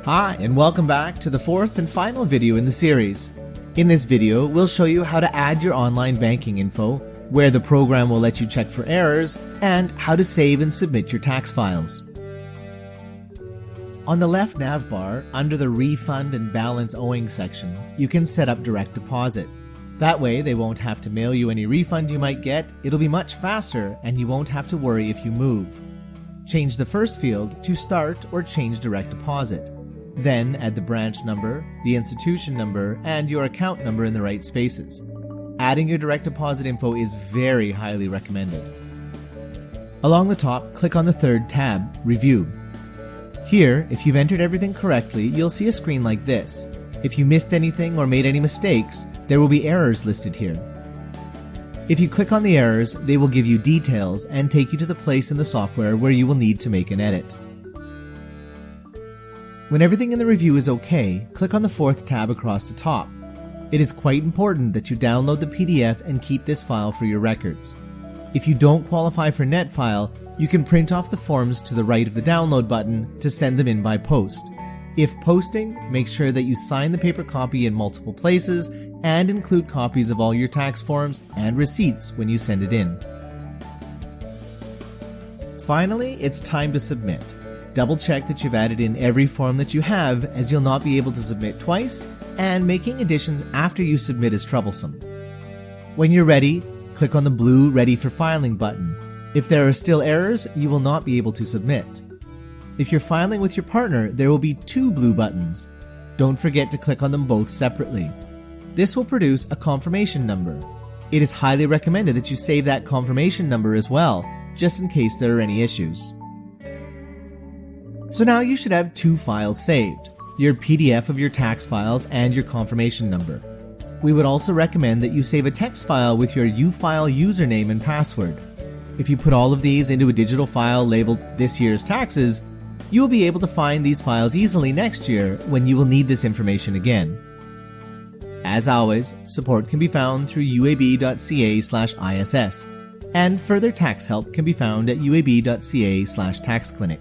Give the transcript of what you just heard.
Hi, and welcome back to the fourth and final video in the series. In this video, we'll show you how to add your online banking info, where the program will let you check for errors, and how to save and submit your tax files. On the left nav bar, under the Refund and Balance Owing section, you can set up direct deposit. That way, they won't have to mail you any refund you might get, it'll be much faster, and you won't have to worry if you move. Change the first field to Start or Change Direct Deposit. Then add the branch number, the institution number, and your account number in the right spaces. Adding your direct deposit info is very highly recommended. Along the top, click on the third tab, Review. Here, if you've entered everything correctly, you'll see a screen like this. If you missed anything or made any mistakes, there will be errors listed here. If you click on the errors, they will give you details and take you to the place in the software where you will need to make an edit. When everything in the review is okay, click on the fourth tab across the top. It is quite important that you download the PDF and keep this file for your records. If you don't qualify for NetFile, you can print off the forms to the right of the download button to send them in by post. If posting, make sure that you sign the paper copy in multiple places and include copies of all your tax forms and receipts when you send it in. Finally, it's time to submit. Double check that you've added in every form that you have, as you'll not be able to submit twice, and making additions after you submit is troublesome. When you're ready, click on the blue Ready for Filing button. If there are still errors, you will not be able to submit. If you're filing with your partner, there will be two blue buttons. Don't forget to click on them both separately. This will produce a confirmation number. It is highly recommended that you save that confirmation number as well, just in case there are any issues. So now you should have two files saved, your PDF of your tax files and your confirmation number. We would also recommend that you save a text file with your UFile username and password. If you put all of these into a digital file labeled This Year's Taxes, you will be able to find these files easily next year when you will need this information again. As always, support can be found through uab.ca/ISS, and further tax help can be found at uab.ca/taxclinic.